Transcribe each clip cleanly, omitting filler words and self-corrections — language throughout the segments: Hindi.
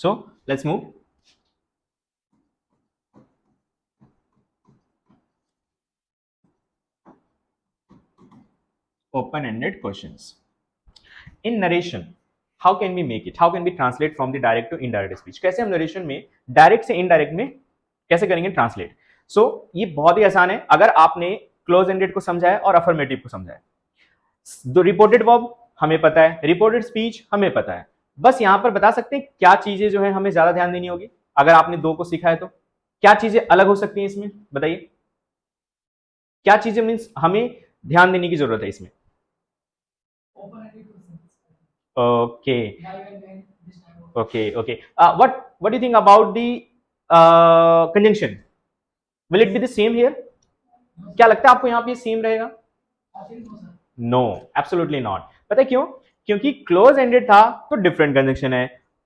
So let's move. Open ended questions in narration. How can we make it? How can we translate from the direct to indirect speech? कैसे हम नरेशन में डायरेक्ट से इनडायरेक्ट में कैसे करेंगे ट्रांसलेट? सो ये बहुत ही आसान है अगर आपने क्लोज एंडेड को समझा है और अफर्मेटिव को समझा है. दो रिपोर्टेड वर्ब हमें पता है, रिपोर्टेड स्पीच हमें पता है. बस यहां पर बता सकते हैं क्या चीजें जो है हमें ज्यादा ध्यान देनी होगी. अगर आपने दो को सीखा है तो क्या चीजें अलग हो सकती हैं इसमें, बताइए. क्या चीजें मीन्स हमें ध्यान देने की जरूरत है इसमें. Okay okay okay. What do you think about the conjunction? Will it be the same here? क्या लगता है आपको यहाँ पे सेम रहेगा? No, absolutely not. पता है क्यों? क्योंकि क्लोज एंडेड था तो डिफरेंट कंजंक्शन है,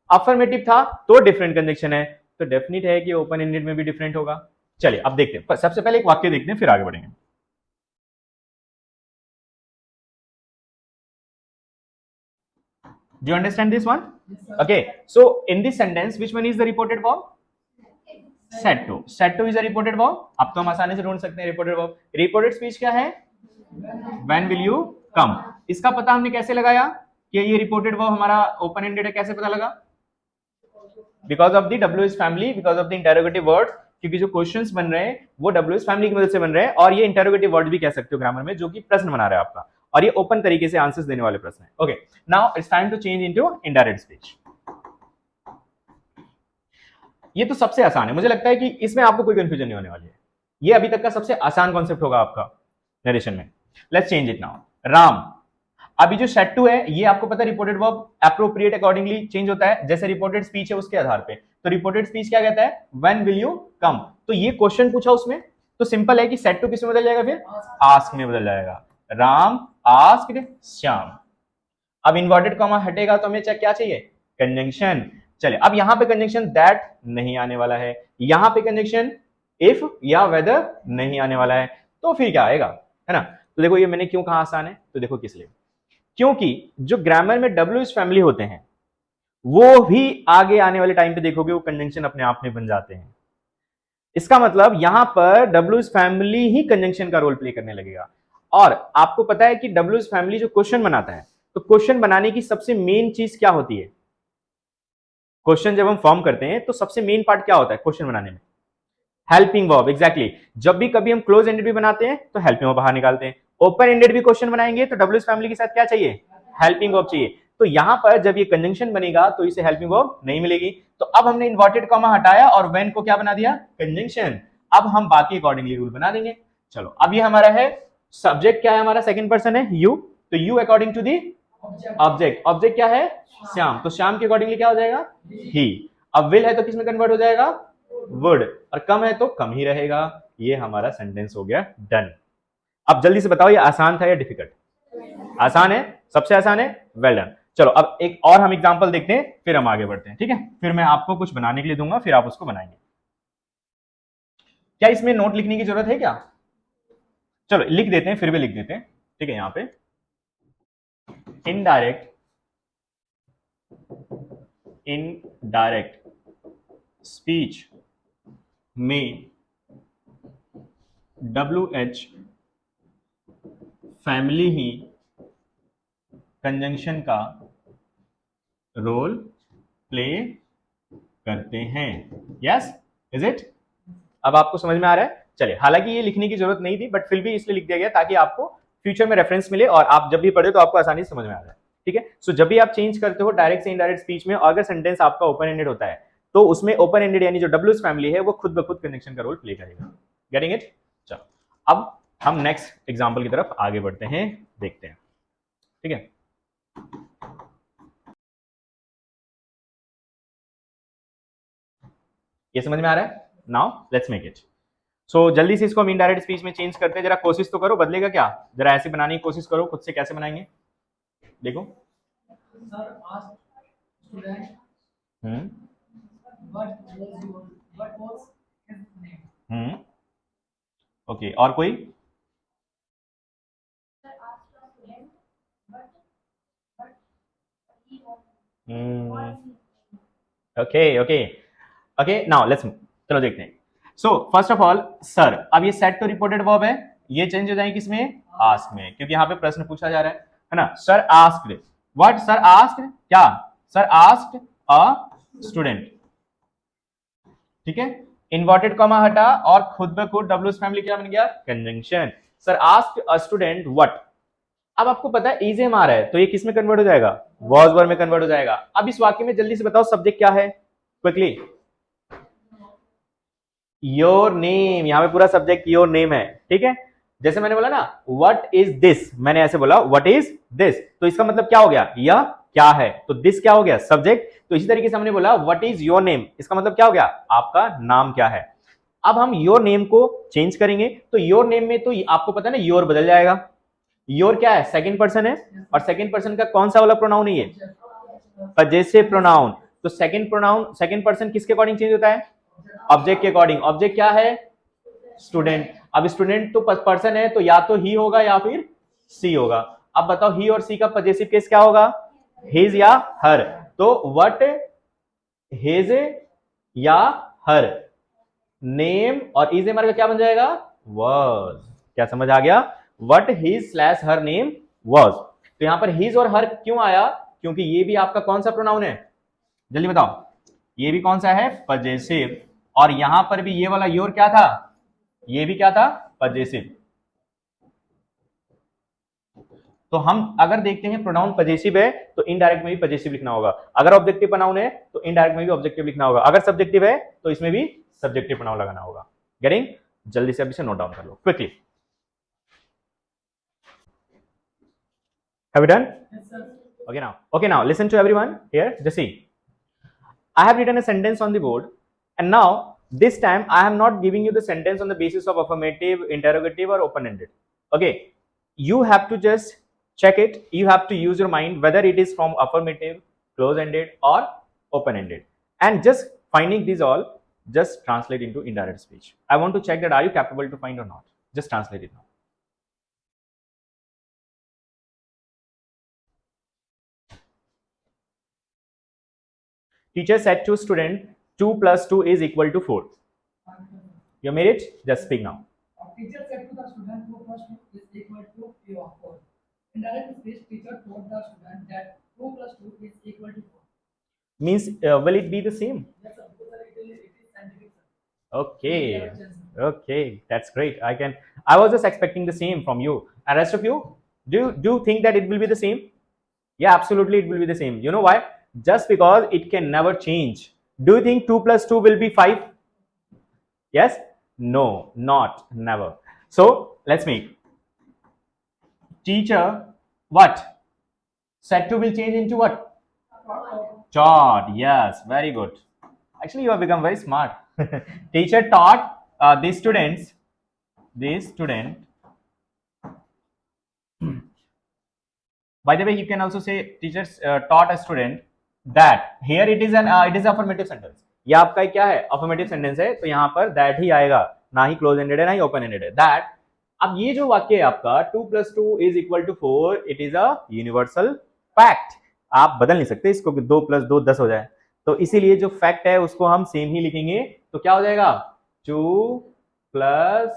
अफर्मेटिव था तो डिफरेंट कंजंक्शन है, तो डेफिनेट है कि ओपन एंडेड में भी डिफरेंट होगा. चलिए अब देखते हैं, सबसे पहले एक वाक्य देखते हैं फिर आगे बढ़ेंगे. Do you understand this one? Okay. So in this sentence, which one is the reported verb? Said to. Said to is a reported verb. अब तो हम आसानी से ढूंढ सकते हैं reported verb. Reported speech क्या है? When will you come? इसका पता हमने कैसे लगाया कि ये reported verb हमारा open ended है? कैसे पता लगा? Because of the WS family, because of the interrogative words. क्योंकि जो क्वेश्चंस बन रहे हैं वो WS फैमिली की मदद से बन रहे हैं और ये इंटरोगेटिव वर्ड भी कह सकते हो ग्रामर में, जो कि प्रश्न बना रहा है आपका, और ये ओपन तरीके से आंसर्स देने वाले प्रश्न है. Okay, now it's time to change into indirect speech. ये तो सबसे आसान है, मुझे लगता है कि इसमें आपको कोई कंफ्यूजन नहीं होने वाली है. ये अभी तक का सबसे आसान कॉन्सेप्ट होगा आपका नरेशन में. Let's change it now. Ram. अभी जो सेट टू है ये आपको पता है reported verb appropriate accordingly change होता है जैसे रिपोर्टेड स्पीच है उसके आधार पे. तो रिपोर्टेड स्पीच क्या कहता है? When will you come. तो ये क्वेश्चन पूछा उसमें, तो सिंपल है कि सेट टू किस में बदल जाएगा, फिर आस्क में बदल जाएगा. राम आस्क्ड श्याम. अब इन्वर्टेड कॉमा हटेगा तो हमें क्या चाहिए? कंजंक्शन. चलिए अब यहां पे कंजंक्शन दैट नहीं आने वाला है, यहां पे कंजंक्शन इफ या वेदर नहीं आने वाला है, तो फिर क्या आएगा, है ना. तो देखो ये मैंने क्यों कहा आसान है, तो देखो किस लिए. क्योंकि जो ग्रामर में डब्ल्यू इज फैमिली होते हैं वो भी आगे आने वाले टाइम पे देखोगे वो कंजंक्शन अपने आप में बन जाते हैं. इसका मतलब यहां पर W is family he conjunction का रोल प्ले करने लगेगा. और आपको पता है कि डब्ल्यू इज फैमिली जो क्वेश्चन बनाता है, तो क्वेश्चन बनाने की सबसे मेन चीज क्या होती है? क्वेश्चन जब हम फॉर्म करते हैं तो सबसे मेन पार्ट क्या होता है क्वेश्चन बनाने में? Helping verb. एग्जैक्टली. जब भी कभी हम क्लोज एंडेड भी बनाते हैं तो हेल्पिंग वर्ब बाहर निकालते हैं. ओपन एंडेड भी क्वेश्चन बनाएंगे तो डब्ल्यू फैमिली के साथ क्या चाहिए? हेल्पिंग वर्ब चाहिए. तो यहां पर जब ये कंजंक्शन बनेगा तो इसे हेल्पिंग वर्ब नहीं मिलेगी. तो अब हमने इन्वर्टेड कॉमा हटाया और व्हेन को क्या बना दिया? कंजंक्शन. अब हम बाकी अकॉर्डिंगली रूल बना देंगे. चलो अब ये हमारा है सब्जेक्ट, क्या है हमारा? सेकंड पर्सन है यू. तो you according to the object. Object क्या है? श्याम. तो श्याम के अकॉर्डिंगली क्या हो जाएगा? ही. अब विल है तो किस में कन्वर्ट हो जाएगा? वुड. और कम है तो कम ही रहेगा. ये हमारा सेंटेंस हो गया डन. अब जल्दी से बताओ ये आसान था या डिफिकल्ट? आसान है, सबसे आसान है. Well done. चलो अब एक और हम एग्जांपल देखते हैं फिर हम आगे बढ़ते हैं, ठीक है. फिर मैं आपको कुछ बनाने के लिए दूंगा फिर आप उसको बनाएंगे. क्या इसमें नोट लिखने की जरूरत है क्या? चलो लिख देते हैं, फिर भी लिख देते हैं, ठीक है. यहां पे इनडायरेक्ट इनडायरेक्ट स्पीच में WH फैमिली ही कंजंक्शन का रोल प्ले करते हैं. Yes, is it? अब आपको समझ में आ रहा है? चलिए, हालांकि ये लिखने की जरूरत नहीं थी बट फिर भी इसलिए लिख दिया गया ताकि आपको फ्यूचर में रेफरेंस मिले और आप जब भी पढ़े तो आपको आसानी से समझ में आ जाए, ठीक है. सो जब भी आप चेंज करते हो डायरेक्ट से इनडायरेक्ट स्पीच में, अगर सेंटेंस आपका ओपन एंडेड होता है तो उसमें ओपन एंडेड यानी जो डब्ल्यू फैमिली है वो खुद ब खुद कंजंक्शन का रोल प्ले करेगा. Getting it? चलो अब हम नेक्स्ट एग्जाम्पल की तरफ आगे बढ़ते हैं, देखते हैं, ठीक है. ये समझ में आ रहा है? Now let's make it. So जल्दी से इसको हम इनडायरेक्ट स्पीच में चेंज करते हैं. जरा कोशिश तो करो, बदलेगा क्या? जरा ऐसे बनाने की कोशिश करो खुद से, कैसे बनाएंगे देखो. हम्म हम्म ओके, और कोई? Hmm okay okay okay, now let's, चलो देखते हैं। So first of all sir, अब ये सेट तो रिपोर्टेड वर्ब है, ये चेंज हो जाएगी किसमें, आस्क में, क्योंकि यहाँ पे प्रश्न पूछा जा रहा है ना। Sir asked, what sir asked, क्या, सर आस्क्ड अ स्टूडेंट, ठीक है, इन्वर्टेड कॉमा हटा और खुद ब खुद डब्ल्यूज फैमिली क्या बन गया, conjunction. Sir asked a student what, अब आपको पता है इज एम आ रहा है तो ये किस में कन्वर्ट हो जाएगा, वॉज वर्ब में कन्वर्ट हो जाएगा। अब इस वाक्य में जल्दी से बताओ सब्जेक्ट क्या है, क्विकली, योर नेम, यहां पे पूरा सब्जेक्ट योर नेम है, ठीक है। जैसे मैंने बोला ना व्हाट इज दिस, मैंने ऐसे बोला व्हाट इज दिस, तो इसका मतलब क्या हो गया, यह क्या है, तो दिस क्या हो गया, सब्जेक्ट। तो इसी तरीके से हमने बोला व्हाट इज योर नेम, इसका मतलब क्या हो गया, आपका नाम क्या है। अब हम योर नेम को चेंज करेंगे, तो योर नेम में तो आपको पता है ना योर बदल जाएगा, योर क्या है, सेकंड पर्सन है, और सेकंड पर्सन का कौन सा वाला प्रोनाउन है, ये पजेसिव प्रोनाउन। तो सेकंड प्रोनाउन, सेकंड पर्सन किसके अकॉर्डिंग चेंज होता है, ऑब्जेक्ट के अकॉर्डिंग। ऑब्जेक्ट क्या है, स्टूडेंट। अब स्टूडेंट तो पर्सन है तो या तो ही होगा या फिर सी होगा। अब बताओ ही और सी का पजेसिव केस क्या होगा, हिज या हर। तो व्हाट हिज या हर, नेम और इज एमआर का क्या बन जाएगा, वाज। क्या समझ आ गया, what his slash her name was. तो यहां पर हिज और हर क्यों आया, क्योंकि ये भी आपका कौन सा प्रोनाउन है, जल्दी बताओ, ये भी कौन सा है, पजेसिव। और यहां पर भी ये वाला योर क्या था, ये भी क्या था, पजेसिव। तो हम अगर देखते हैं प्रोनाउन पजेसिव है तो इनडायरेक्ट में भी पजेसिव लिखना होगा, अगर ऑब्जेक्टिव प्रोनाउन है तो इनडायरेक्ट में भी ऑब्जेक्टिव लिखना होगा, अगर सब्जेक्टिव है तो इसमें भी सब्जेक्टिव प्रोनाउन लगाना होगा। गेटिंग, जल्दी से अभी से नोट डाउन कर लो quickly. Have you done? Yes, sir. Okay, now listen to everyone here. Just see. I have written a sentence on the board, and now this time I am not giving you the sentence on the basis of affirmative, interrogative, or open-ended. Okay, you have to just check it. You have to use your mind whether it is from affirmative, close-ended, or open-ended, and just finding these all, just translate into indirect speech. I want to check that are you capable to find or not. Just translate it now. Teacher said to student 2 plus 2 is equal to 4. You made it? Just speak now. Teacher said to the student 2 plus 2 is equal to 4. In direct speech, teacher told the student that 2 plus 2 is equal to 4. Means will it be the same? Yes, sir, because it is scientific. Okay. Okay, that's great. I was just expecting the same from you. And rest of you, do you think that it will be the same? Yeah, absolutely it will be the same. You know why? Just because it can never change. Do you think 2 plus 2 will be 5? Yes? No, not, never. So let's make teacher what? Set 2 will change into what? Taught. Yes, very good. Actually, you have become very smart. Teacher taught these students, by the way, you can also say teachers taught a student that. Here it is affirmative sentence. ये आपका क्या है, affirmative sentence है, तो यहाँ पर that ही आएगा, ना ही close ended है ना ही open ended है, that। अब ये जो वाक्य है आपका 2 plus 2 is equal to 4, it is a universal fact। आप बदल नहीं सकते इसको कि 2 plus 2 10 हो जाए, तो इसीलिए जो फैक्ट है उसको हम सेम ही लिखेंगे। तो क्या हो जाएगा, 2 plus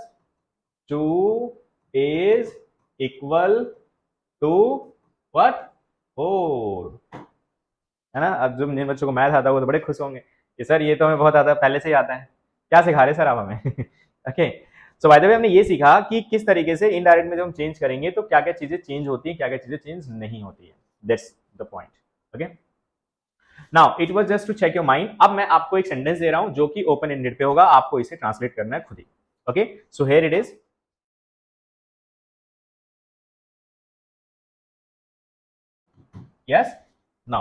2 is equal to what, 4, है ना। अब जो जिन बच्चों को मैथ आता है वो तो बड़े खुश होंगे कि सर ये तो हमें बहुत आता है, पहले से ही आता है, क्या सिखा रहे सर आप हमें। Okay, so by the way हमने ये सीखा कि किस तरीके से इनडायरेक्ट में जब हम चेंज करेंगे तो क्या क्या चीजें चेंज होती है, क्या क्या चीजें चेंज नहीं होती है। That's the point. Okay, now it was just to check your mind. अब मैं आपको एक सेंटेंस दे रहा हूं जो कि ओपन एंडेड पे होगा, आपको इसे ट्रांसलेट करना है खुद ही। Okay, so here it is. Yes, now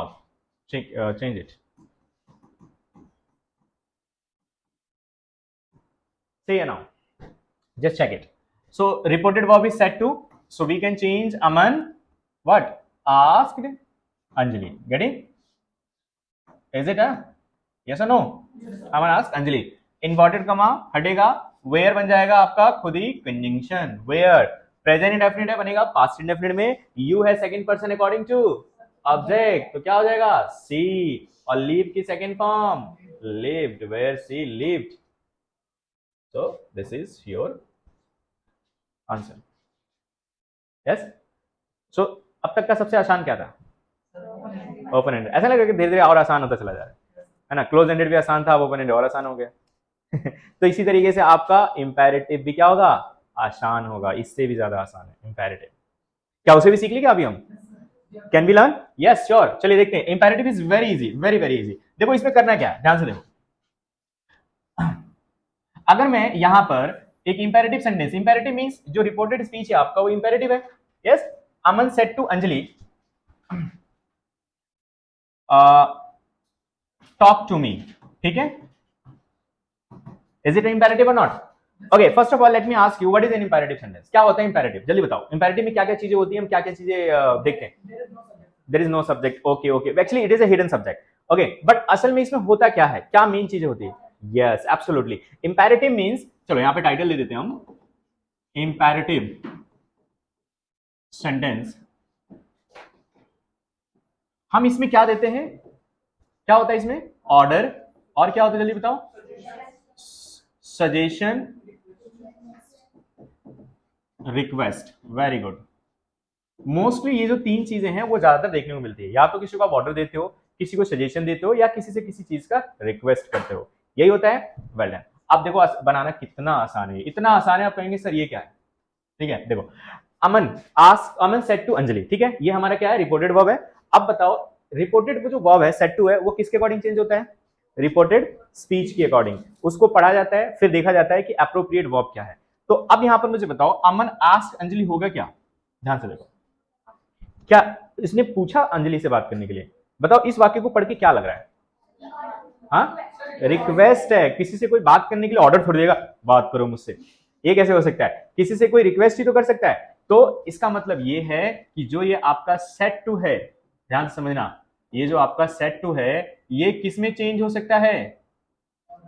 change it. Say now, just check it. So reported verb is set to, so we can change Aman what, asked Anjali. Getting? Is it a yes or no? Yes, Aman asked Anjali. Inverted comma हटेगा, where बन जाएगा आपका खुद ही conjunction। where प्रेजेंट इंडेफिनिट है बनेगा पास्ट इंडेफिनिट में, you है second person according to object, तो क्या हो जाएगा सी। और लीव की second form lived, where she lived. So this is your answer. Yes. सो अब तक का सबसे आसान क्या था? Open ended. ऐसा लगा कि धीरे धीरे और आसान होता चला जा रहा है ना। क्लोज एंडेड भी आसान था, अब ओपन एंडेड और आसान हो गया। तो इसी तरीके से आपका इंपेरेटिव भी क्या होगा? आसान होगा, इससे भी ज्यादा आसान है इंपेरेटिव। क्या उसे भी सीख ली क्या अभी हम? Can be learn? Yes sure. चलिए देखते हैं। Imperative is very easy, very very easy. देखो इसमें करना क्या है, ध्यान से देखो। अगर मैं यहां पर एक इंपेरेटिव सेंटेंस, इंपेरेटिव मींस जो रिपोर्टेड स्पीच है आपका वो इंपेरेटिव है। Yes. Aman said to Anjali talk to me, ठीक है। इज इट इंपेरेटिव और not? Okay, first of all let me ask you what is an imperative sentence. क्या होता है इंपेरेटिव? जल्दी बताओ। इंपेरेटिव में क्या क्या चीजें होती है, हम क्या क्या चीजें देखते हैं? There is no subject. Okay okay, actually it is a hidden subject. Okay, but असल में इसमें होता क्या है, क्या मेन चीजें होती है? Yes absolutely. इंपेरेटिव मींस, चलो यहां पे टाइटल दे देते हैं हम, इंपेरेटिव सेंटेंस। हम इसमें क्या देते हैं, क्या होता है इसमें? ऑर्डर, और क्या होता है जल्दी बताओ? Suggestion, request. Very good. Mostly ये जो तीन चीजें हैं वो ज्यादातर देखने को मिलती है। या तो किसी को आप ऑर्डर देते हो, किसी को सजेशन देते हो, या किसी से किसी चीज का रिक्वेस्ट करते हो, यही होता है। Well done. अब देखो बनाना कितना आसान है, इतना आसान है आप कहेंगे सर ये क्या है। ठीक है, देखो अमन सेड टू अंजलि, ठीक है, ये हमारा क्या है? रिपोर्टेड वर्ब है। अब बताओ रिपोर्टेड जो वर्ब है सेड टू है वो किसके अकॉर्डिंग चेंज होता है? रिपोर्टेड स्पीच के अकॉर्डिंग। उसको पढ़ा जाता है, फिर देखा जाता है कि अप्रोप्रिएट वर्ब क्या है। तो अब यहां पर मुझे बताओ अमन आस्क्ड अंजलि होगा क्या? ध्यान से देखो, क्या इसने पूछा अंजलि से बात करने के लिए? बताओ इस वाक्य को पढ़ के क्या लग रहा है? हाँ, रिक्वेस्ट है। किसी से कोई बात करने के लिए ऑर्डर थोड़ी देगा, बात करो मुझसे, ये कैसे हो सकता है? किसी से कोई रिक्वेस्ट ही तो कर सकता है। तो इसका मतलब ये है कि जो ये आपका सेट टू है, ध्यान से समझना, ये जो आपका सेट टू है ये किस में चेंज हो सकता है?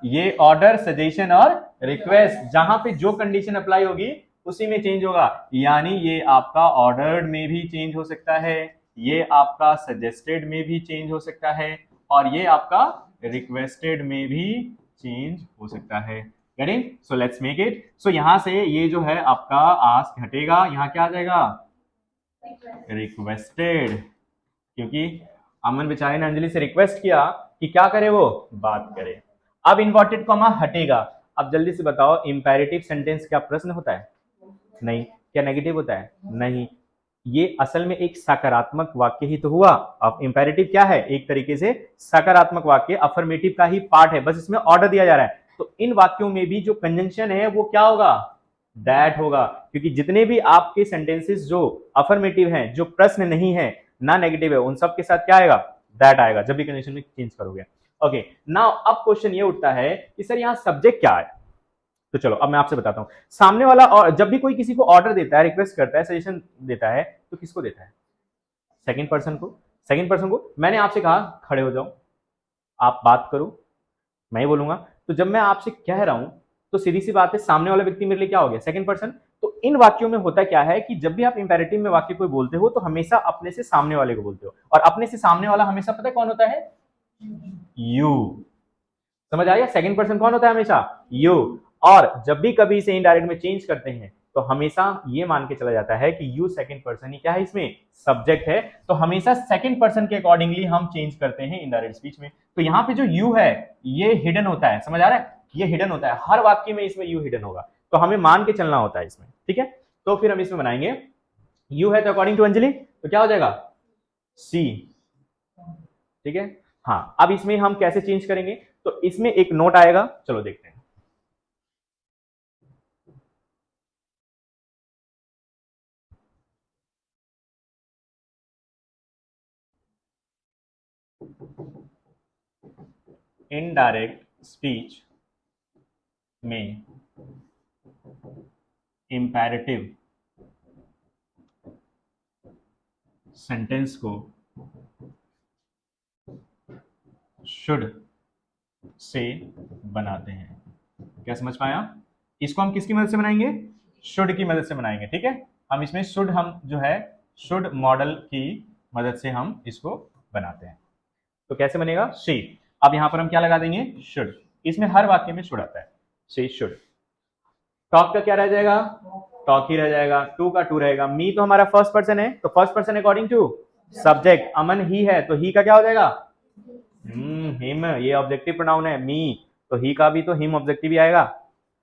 ये ऑर्डर, सजेशन और रिक्वेस्ट, जहां पे जो कंडीशन अप्लाई होगी उसी में चेंज होगा। यानी ये आपका ऑर्डर्ड में भी चेंज हो सकता है, ये आपका सजेस्टेड में भी चेंज हो सकता है, और ये आपका रिक्वेस्टेड में भी चेंज हो सकता है। Getting? So let's make it. So यहां से ये जो है आपका आस्क हटेगा, यहां क्या आ जाएगा? रिक्वेस्टेड। क्योंकि अमन बेचारे ने अंजलि से रिक्वेस्ट किया कि क्या करे, वो बात करे। अब इन्वर्टेड कॉमा हटेगा। अब जल्दी से बताओ इंपेरेटिव सेंटेंस क्या प्रश्न होता है? नहीं। क्या नेगेटिव होता है? नहीं। ये असल में एक सकारात्मक वाक्य ही तो हुआ। अब इंपेरेटिव क्या है? एक तरीके से सकारात्मक वाक्य, अफर्मेटिव का ही पार्ट है, बस इसमें ऑर्डर दिया जा रहा है। तो इन वाक्यों में भी जो कंजंक्शन है वो क्या होगा? दैट होगा। क्योंकि जितने भी आपके सेंटेंसेस जो अफर्मेटिव हैं, जो प्रश्न नहीं है, ना नेगेटिव है, उन सब के साथ क्या आएगा? दैट आएगा जब भी कंडीशन में चेंज करोगे। ओके, नाउ अब क्वेश्चन ये उठता है कि सर यहाँ सब्जेक्ट क्या है? तो चलो अब मैं आपसे बताता हूं। सामने वाला, और जब भी कोई किसी को ऑर्डर देता है, रिक्वेस्ट करता है, सजेशन देता है, तो किसको देता है? सेकंड पर्सन को। सेकंड पर्सन को मैंने आपसे कहा खड़े हो जाओ, आप बात करो, मैं ही बोलूंगा। तो जब मैं आपसे कह रहा हूं तो सीधी सी बात है, सामने वाला व्यक्ति मेरे लिए क्या हो गया? Second person. तो इन वाक्यों में होता क्या है कि जब भी आप इंपेरेटिव में वाक्य कोई बोलते हो तो हमेशा अपने से सामने वाले को बोलते हो, और अपने से सामने वाला हमेशा पता है कौन होता है? यू। समझ आया? सेकंड पर्सन कौन होता है? हमेशा यू। और जब भी कभी इसे इनडायरेक्ट में चेंज करते हैं तो हमेशा ये मान के चला जाता है कि यू सेकंड पर्सन ही क्या है, इसमें सब्जेक्ट है। तो हमेशा सेकंड पर्सन के अकॉर्डिंगली हम चेंज करते हैं इनडायरेक्ट स्पीच में। तो यहाँ पे जो यू है ये हिडन होता है, समझ आ रहा है? ये हिडन होता है, हर वाक्य में इसमें यू हिडन होगा, तो हमें मान के चलना होता है इसमें। ठीक है, तो फिर हम इसमें बनाएंगे यू है तो अकॉर्डिंग टू अंजलि तो क्या हो जाएगा? सी। ठीक है, हाँ। अब इसमें हम कैसे चेंज करेंगे? तो इसमें एक नोट आएगा, चलो देखते हैं। इनडायरेक्ट स्पीच में इंपैरेटिव सेंटेंस को शुड से बनाते हैं। क्या समझ पाया? इसको हम किसकी मदद से बनाएंगे? शुड की मदद से बनाएंगे। ठीक है, हम इसमें शुड, हम जो है शुड मॉडल की मदद से हम इसको बनाते हैं। तो कैसे बनेगा? शी। अब यहां पर हम क्या लगा देंगे? शुड। इसमें हर वाक्य में शुड आता है। She should. टॉक का क्या रह जाएगा? टॉक ही रह जाएगा। टू का टू रहेगा। मी तो हमारा फर्स्ट पर्सन है, तो first person according to subject. अमन ही है, तो ही का क्या हो जाएगा? हिम। ये ऑब्जेक्टिव प्रोनाउन है मी, तो ही का भी तो हिम ऑब्जेक्टिव ही आएगा,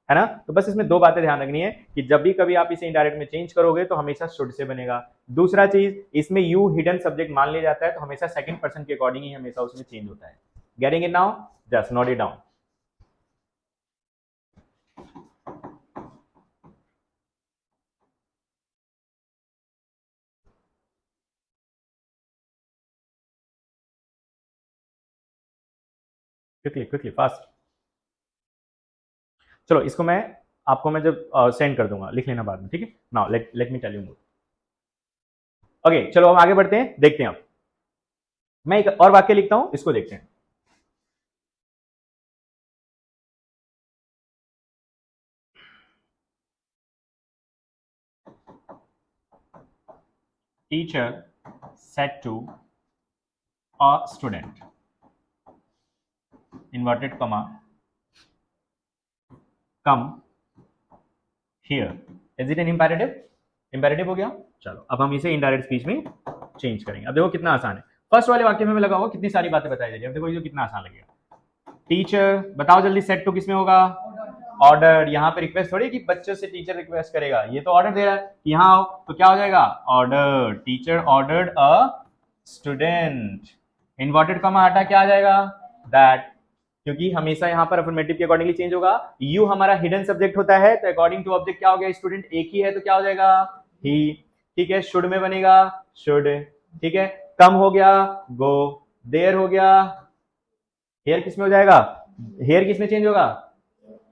है ना? तो बस इसमें दो बातें ध्यान रखनी है कि जब भी कभी आप इसे इनडायरेक्ट में चेंज करोगे तो हमेशा शुड से बनेगा। दूसरा चीज, इसमें यू हिडन सब्जेक्ट मान लिया जाता है, तो हमेशा सेकंड पर्सन के अकॉर्डिंग ही हमेशा उसमें चेंज होता है। Getting it now? Just note it down. Quickly fast. चलो इसको मैं जब सेंड कर दूंगा लिख लेना बाद में, ठीक है? Now let me tell you more. Okay चलो हम आगे बढ़ते हैं, देखते हैं। अब मैं एक और वाक्य लिखता हूं, इसको देखते हैं। Teacher said to a student, inverted comma, come here. Is it an imperative? Imperative हो गया। चलो अब हम इसे इनडायरेक्ट स्पीच में चेंज करेंगे। अब देखो कितना आसान है। फर्स्ट वाले वाक्य में लगा हुआ कितनी सारी बातें बताई जा रही है। अब देखो ये कितना आसान लगेगा। टीचर, बताओ जल्दी, सेट टू किसमें होगा? ऑर्डर। यहाँ पे रिक्वेस्ट थोड़ी कि बच्चों से टीचर रिक्वेस्ट करेगा, ये तो ऑर्डर दे रहा है कि यहाँ आओ, तो क्या हो जाएगा? Order. Teacher ordered a student, inverted comma हटा क्या आ जाएगा? दैट, क्योंकि हमेशा यहाँ पर अफर्मेटिव के अकॉर्डिंगली चेंज होगा। यू हमारा हिडन सब्जेक्ट होता है, तो अकॉर्डिंग टू ऑब्जेक्ट क्या हो गया? स्टूडेंट एक ही है, तो क्या हो जाएगा? ही। ठीक है, शुड में बनेगा शुड। ठीक है, कम हो गया गो, देयर हो गया, हेयर किस में हो जाएगा? हेयर किस में चेंज होगा?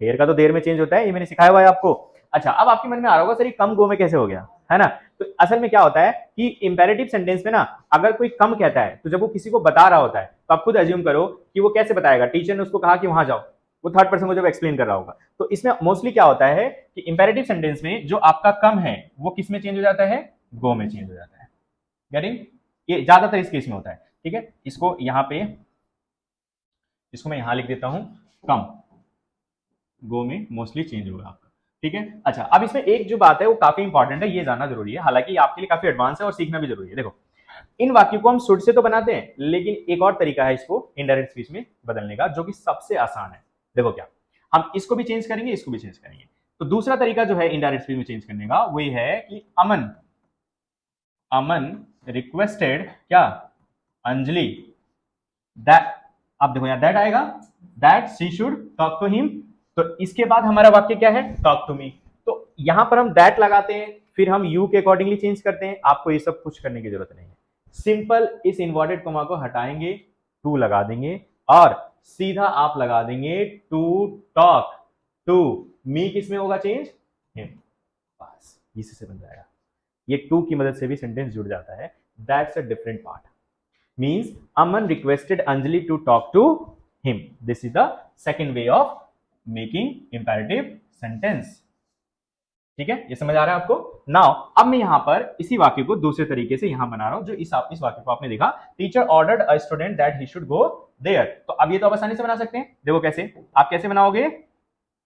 हेयर का तो देर में चेंज होता है, ये मैंने सिखाया हुआ है आपको। अच्छा, अब आपके मन में आ रहा होगा सर ये कम गो में कैसे हो गया, है ना? तो असल में क्या होता है कि इंपेरेटिव सेंटेंस में ना अगर कोई कम कहता है तो जब वो किसी को बता रहा होता है तो आप खुद एज्यूम करो कि वो कैसे बताएगा। टीचर ने उसको कहा कि वहां जाओ, वो थर्ड पर्सन को जब एक्सप्लेन कर रहा होगा, तो इसमें मोस्टली क्या होता है कि इंपेरेटिव सेंटेंस में जो आपका कम है वो किस में चेंज हो जाता है? गो में चेंज हो जाता है। गेटिंग? ये ज्यादातर इस केस में होता है। ठीक है, इसको मैं यहां लिख देता हूं, कम गो में मोस्टली चेंज होगा आपका। ठीक है, अच्छा अब इसमें एक जो बात है वो काफी इंपॉर्टेंट है, ये जानना जरूरी है, हालांकि आपके लिए काफी एडवांस है और सीखना भी जरूरी है। देखो इन वाक्यों को हम शुड से तो बनाते हैं, लेकिन एक और तरीका है इसको इनडायरेक्ट स्पीच में बदलने का, जो कि सबसे आसान है। देखो क्या, हम इसको भी चेंज करेंगे, इसको भी चेंज करेंगे। तो दूसरा तरीका जो है इनडायरेक्ट स्पीच में चेंज करने का वही है कि अमन रिक्वेस्टेड क्या? अंजलि दैट। अब देखो यहां दैट आएगा, that she should talk to him. तो इसके बाद हमारा वाक्य क्या है? Talk to me. तो यहां पर हम दैट लगाते हैं, फिर हम यू के अकॉर्डिंगली चेंज करते हैं। आपको ये सब कुछ करने की जरूरत नहीं है, सिंपल इस इन्वर्टेड कॉमा को हटाएंगे, टू लगा देंगे और सीधा आप लगा देंगे टू टॉक टू मी। किसमें होगा चेंज? हिम। बस इसी से बन जाएगा। ये टू की मदद से भी सेंटेंस जुड़ जाता है। That's a different part. Means Aman requested Anjali to talk to him. This is the second way of making imperative sentence. ठीक है, ये समझ आ रहा है आपको? नाउ अब मैं यहां पर इसी वाक्य को दूसरे तरीके से यहां बना रहा हूं, जो इस वाक्य को आपने देखा, teacher ordered a student that he should go there. तो अब ये तो आप आसानी से बना सकते हैं। देखो कैसे, आप कैसे बनाओगे?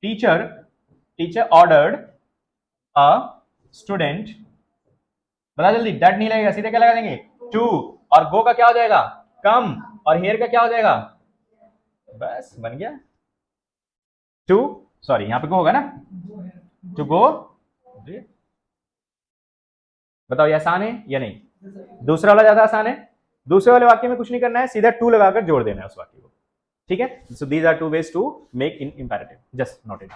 टीचर ऑर्डर्ड अ स्टूडेंट, बता जल्दी, दैट नहीं लगेगा, सीधे क्या लगा देंगे? टू। और गो का क्या हो जाएगा? कम। और हेयर का क्या हो जाएगा? बस बन गया टू, सॉरी यहां पे गो होगा ना, टू गो। बताओ ये आसान है या नहीं? दूसरा वाला ज्यादा आसान है। दूसरे वाले वाक्य में कुछ नहीं करना है, सीधा टू लगाकर जोड़ देना है उस वाक्य को। ठीक है, so these are two ways to make in imperative, just note it.